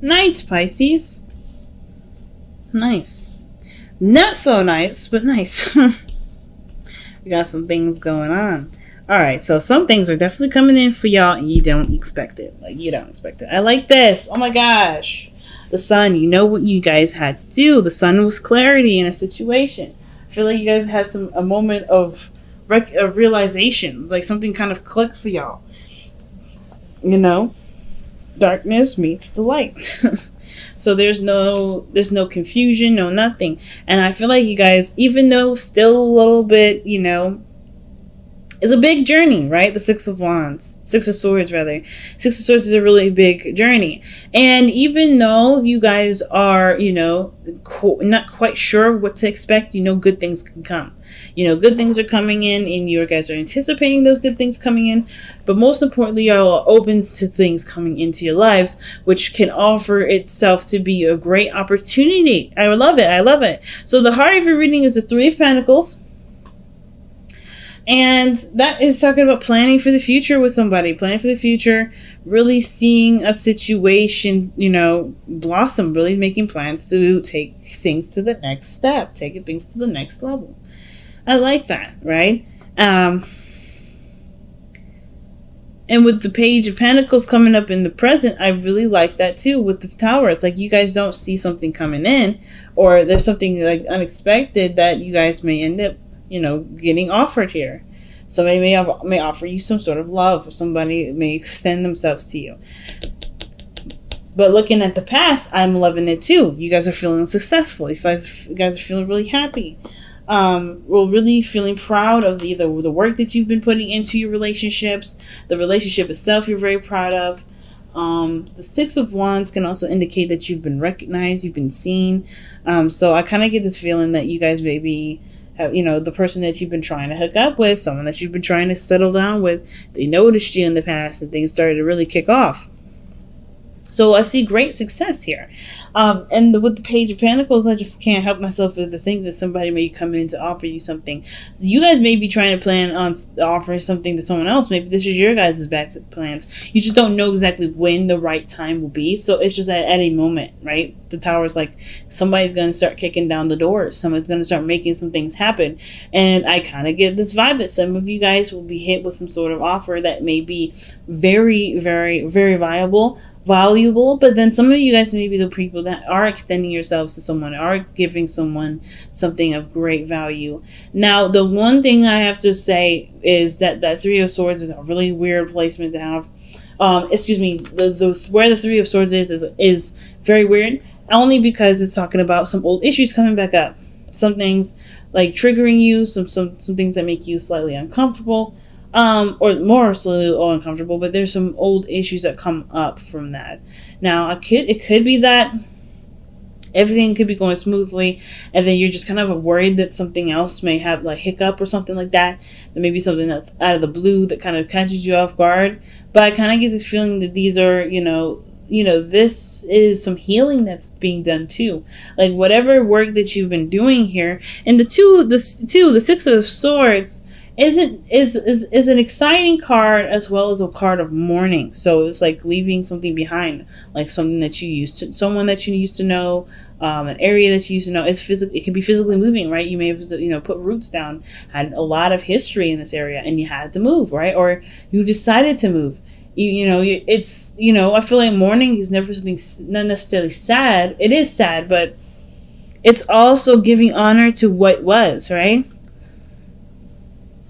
Nice, Pisces. Nice. Not so nice, but nice. We got some things going on. Alright, so some things are definitely coming in for y'all and you don't expect it. Like, you don't expect it. I like this. Oh my gosh. The sun, you know what you guys had to do. The sun was clarity in a situation. I feel like you guys had a moment of realization. Like something kind of clicked for y'all. You know? Darkness meets the light. So there's no confusion, no nothing. And I feel like you guys, even though still a little bit, it's a big journey, right? The Six of Swords rather. Six of Swords is a really big journey. And even though you guys are, not quite sure what to expect, good things can come. Good things are coming in and you guys are anticipating those good things coming in. But most importantly, you are open to things coming into your lives, which can offer itself to be a great opportunity. I love it. So the heart of your reading is the Three of Pentacles. And that is talking about planning for the future with somebody, planning for the future, really seeing a situation, blossom, really making plans to take things to the next step, taking things to the next level. I like that, right? And with the Page of Pentacles coming up in the present, I really like that too with the Tower. It's like you guys don't see something coming in or there's something like unexpected that you guys may end up getting offered here. Somebody may offer you some sort of love, or somebody may extend themselves to you. But looking at the past, I'm loving it too. You guys are feeling successful. You guys are feeling really happy. We're really feeling proud of either the work that you've been putting into your relationships, the relationship itself you're very proud of. The Six of Wands can also indicate that you've been recognized, you've been seen. So I kind of get this feeling that you guys maybe the person that you've been trying to hook up with, someone that you've been trying to settle down with, they noticed you in the past and things started to really kick off. So I see great success here. And with the Page of Pentacles, I just can't help myself but to think that somebody may come in to offer you something. So you guys may be trying to plan on offering something to someone else. Maybe this is your guys' back plans. You just don't know exactly when the right time will be. So it's just at any moment, right? The Tower's like somebody's going to start kicking down the doors. Someone's going to start making some things happen. And I kind of get this vibe that some of you guys will be hit with some sort of offer that may be very, very, very valuable, but then some of you guys may be the people that are extending yourselves to someone, are giving someone something of great value. Now, the one thing I have to say is that Three of Swords is a really weird placement to have. Where the Three of Swords is very weird, only because it's talking about some old issues coming back up. Some things like triggering you, some things that make you slightly uncomfortable. Or more so uncomfortable, but there's some old issues that come up from that. Now, it could be that everything could be going smoothly, and then you're just kind of worried that something else may have like hiccup or something like that. There may be something that's out of the blue that kind of catches you off guard. But I kind of get this feeling that these are, this is some healing that's being done too. Like whatever work that you've been doing here, and the Six of Swords is an exciting card as well as a card of mourning. So it's like leaving something behind, like someone that you used to know, an area that you used to know. It can be physically moving, right? You may have put roots down, had a lot of history in this area, and you had to move, right? Or you decided to move. I feel like mourning is never something not necessarily sad. It is sad, but it's also giving honor to what was, right?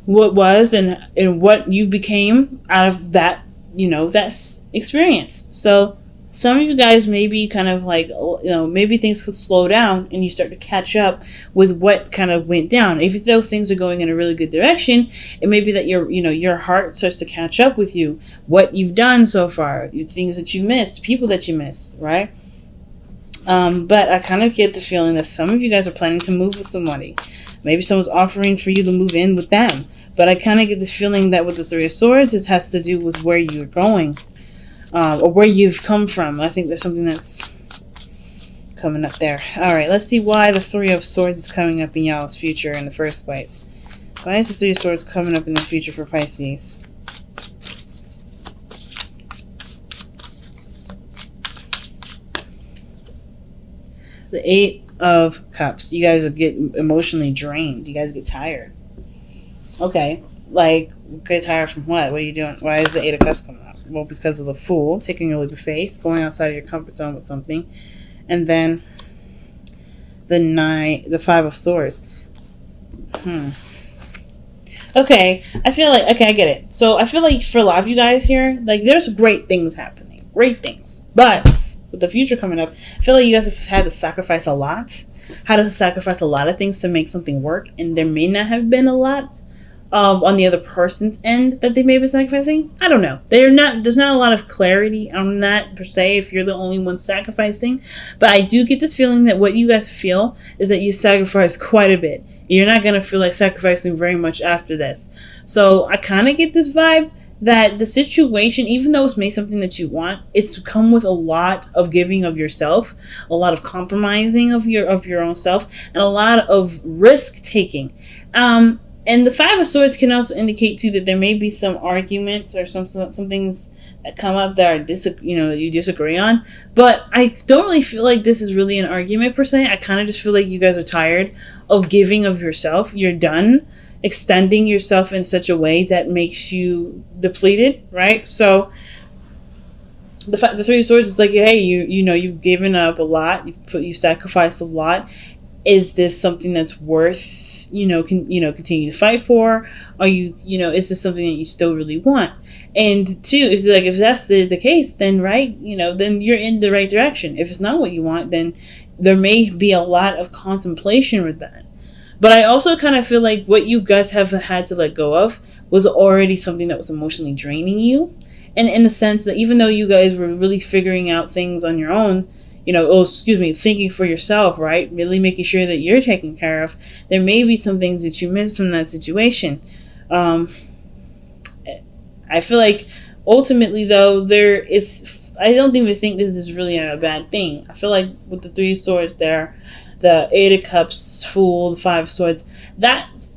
What was and what you became out of that, that experience. So some of you guys may be kind of like, maybe things could slow down and you start to catch up with what kind of went down. Even though things are going in a really good direction, it may be that your heart starts to catch up with you, what you've done so far, things that you missed, people that you miss, right? But I kind of get the feeling that some of you guys are planning to move with somebody. Maybe someone's offering for you to move in with them. But I kind of get this feeling that with the Three of Swords, it has to do with where you're going. Or where you've come from. I think there's something that's coming up there. Alright, let's see why the Three of Swords is coming up in y'all's future in the first place. Why is the Three of Swords coming up in the future for Pisces? The Eight of Cups. You guys get emotionally drained. You guys get tired. Okay. Like, get tired from what? What are you doing? Why is the Eight of Cups coming up? Well, because of the Fool, taking your leap of faith, going outside of your comfort zone with something. And then the Five of Swords. Okay, I feel like, okay, I get it. So I feel like for a lot of you guys here, like, there's great things happening. Great things. But with the future coming up, I feel like you guys have had to sacrifice a lot. Had to sacrifice a lot of things to make something work. And there may not have been a lot on the other person's end that they may be sacrificing. I don't know. There's not a lot of clarity on that per se if you're the only one sacrificing. But I do get this feeling that what you guys feel is that you sacrifice quite a bit. You're not going to feel like sacrificing very much after this. So I kind of get this vibe that the situation, even though it's made something that you want, it's come with a lot of giving of yourself, a lot of compromising of your own self, and a lot of risk taking. And the Five of Swords can also indicate too that there may be some arguments or some things that come up that are that you disagree on. But I don't really feel like this is really an argument per se. I kind of just feel like you guys are tired of giving of yourself. You're done extending yourself in such a way that makes you depleted, right? So the Three of Swords is like, hey, you've given up a lot. You've sacrificed a lot. Is this something that's worth continue to fight for? Are is this something that you still really want? And two, if that's the case, then then you're in the right direction. If it's not what you want, then there may be a lot of contemplation with that. But I also kind of feel like what you guys have had to let go of was already something that was emotionally draining you. And in the sense that even though you guys were really figuring out things on your own, thinking for yourself, right? Really making sure that you're taken care of. There may be some things that you missed from that situation. I feel like ultimately, though, I don't even think this is really a bad thing. I feel like with the Three of Swords there, the Eight of Cups, Fool, the Five of Swords,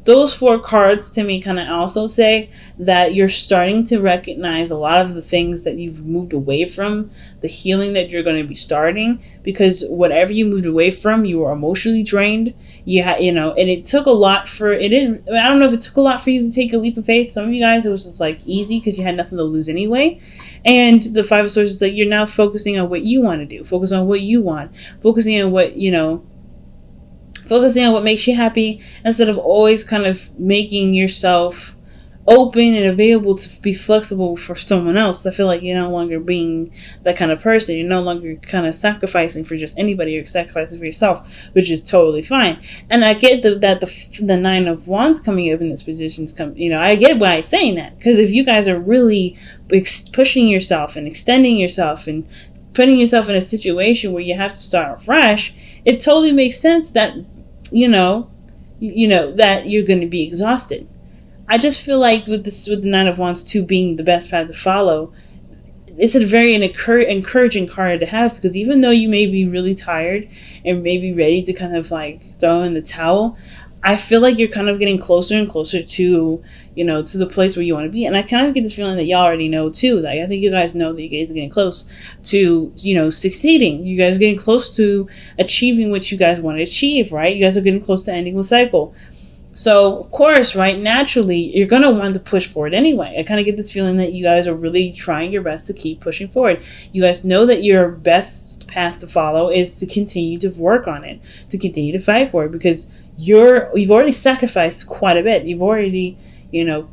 those four cards to me kind of also say that you're starting to recognize a lot of the things that you've moved away from, the healing that you're going to be starting, because whatever you moved away from, you were emotionally drained. And it took a lot I don't know if it took a lot for you to take a leap of faith. Some of you guys, it was just like easy because you had nothing to lose anyway. And the Five of Swords is like, you're now focusing on what you want to do, focus on what you want, focusing on what makes you happy, instead of always kind of making yourself open and available to be flexible for someone else. I feel like you're no longer being that kind of person. You're no longer kind of sacrificing for just anybody. You're sacrificing for yourself, which is totally fine. And I get that the Nine of Wands coming up in this position I get why I'm saying that, because if you guys are really pushing yourself and extending yourself and putting yourself in a situation where you have to start fresh, it totally makes sense that that you're going to be exhausted. I just feel like with the Nine of Wands 2 being the best path to follow, it's a very encouraging card to have, because even though you may be really tired and maybe ready to kind of like throw in the towel, I feel like you're kind of getting closer and closer to the place where you want to be. And I kind of get this feeling that y'all already know too. Like, I think you guys know that you guys are getting close to, succeeding. You guys are getting close to achieving what you guys want to achieve, right? You guys are getting close to ending the cycle. So, of course, right, naturally, you're going to want to push forward anyway. I kind of get this feeling that you guys are really trying your best to keep pushing forward. You guys know that your best path to follow is to continue to work on it, to continue to fight for it, because you've already sacrificed quite a bit. You've already,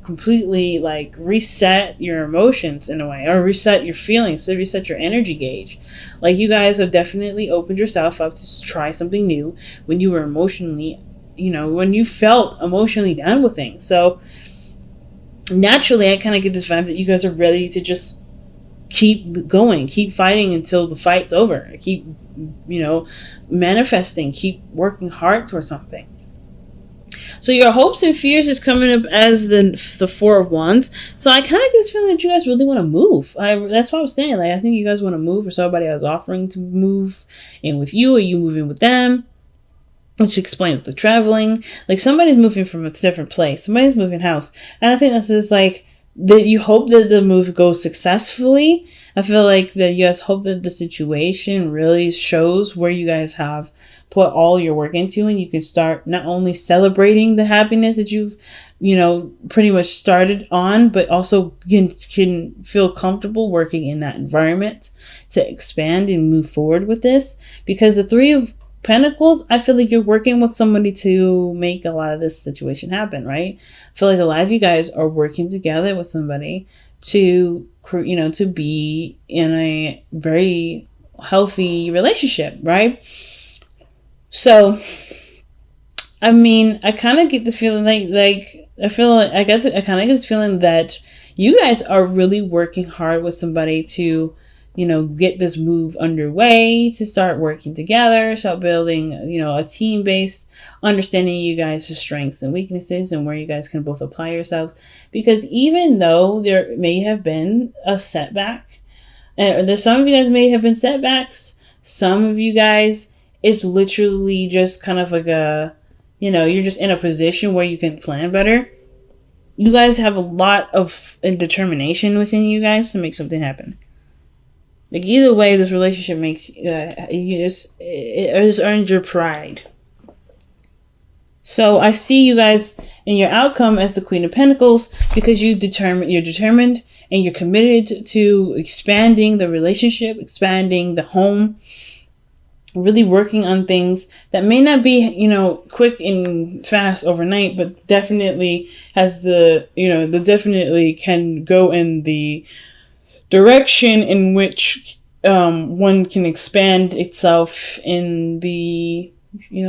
completely like reset your emotions in a way, or reset your feelings, so reset your energy gauge. Like, you guys have definitely opened yourself up to try something new when you were emotionally, when you felt emotionally down with things. So naturally, I kind of get this vibe that you guys are ready to just keep going, keep fighting until the fight's over. Keep, manifesting, keep working hard towards something. So your hopes and fears is coming up as the Four of Wands. So I kind of get this feeling that you guys really want to move. That's what I was saying. Like, I think you guys want to move, or somebody is offering to move in with you, or you moving with them, which explains the traveling. Like, somebody's moving from a different place. Somebody's moving house. And I think that's just like, that you hope that the move goes successfully. I feel like that you guys hope that the situation really shows where you guys have put all your work into, and you can start not only celebrating the happiness that you've, pretty much started on, but also can feel comfortable working in that environment to expand and move forward with this. Because the Three of Pentacles, I feel like you're working with somebody to make a lot of this situation happen, right? I feel like a lot of you guys are working together with somebody to, to be in a very healthy relationship, right? So, I mean, I kind of get this feeling I kind of get this feeling that you guys are really working hard with somebody to, get this move underway, to start working together, start building, a team-based understanding you guys' strengths and weaknesses and where you guys can both apply yourselves. Because even though there may have been a setback, and there's some of you guys may have been setbacks, some of you guys, it's literally just kind of like you're just in a position where you can plan better. You guys have a lot of determination within you guys to make something happen. Like, either way, this relationship makes it has earned your pride. So I see you guys in your outcome as the Queen of Pentacles because you're determined and you're committed to expanding the relationship, expanding the home, really working on things that may not be, quick and fast overnight, but definitely has definitely can go in the direction in which one can expand itself and be,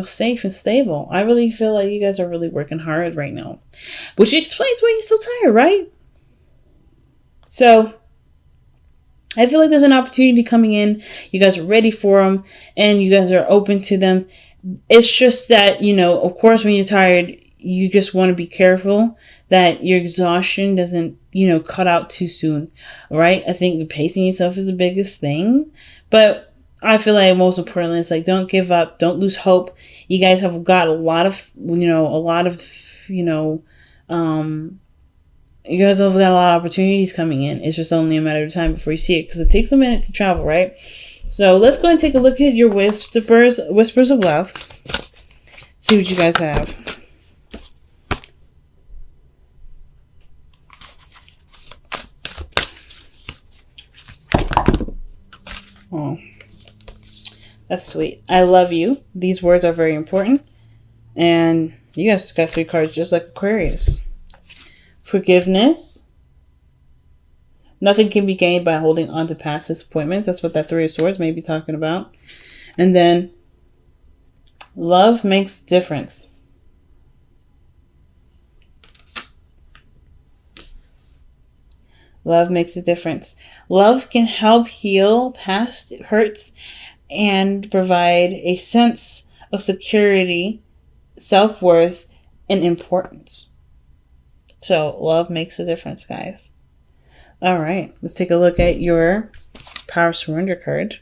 safe and stable. I really feel like you guys are really working hard right now, which explains why you're so tired, right? So I feel like there's an opportunity coming in. You guys are ready for them and you guys are open to them. It's just that, of course, when you're tired, you just want to be careful that your exhaustion doesn't, cut out too soon, right? I think the pacing yourself is the biggest thing. But I feel like most importantly, it's like, don't give up. Don't lose hope. You guys have got a lot of, you guys have got a lot of opportunities coming in. It's just only a matter of time before you see it, because it takes a minute to travel, right? So let's go and take a look at your whispers of love. See what you guys have. Oh, that's sweet. I love you. These words are very important. And you guys got 3 cards just like Aquarius. Forgiveness. Nothing can be gained by holding on to past disappointments. That's what that 3 of Swords may be talking about. And then love makes a difference. Love makes a difference. Love can help heal past hurts and provide a sense of security, self-worth, and importance. So love makes a difference, guys. All right, let's take a look at your Power Surrender card.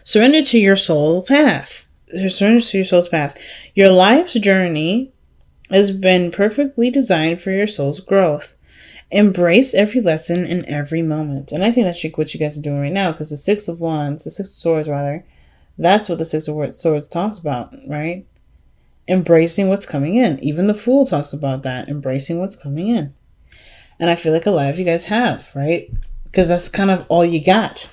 Surrender to your soul path. Surrender to your soul's path. Your life's journey has been perfectly designed for your soul's growth. Embrace every lesson in every moment. And I think that's what you guys are doing right now, because the Six of Swords, that's what the Six of Swords talks about, right? Embracing what's coming in. Even the Fool talks about that, embracing what's coming in. And I feel like a lot of you guys have, right? Because that's kind of all you got.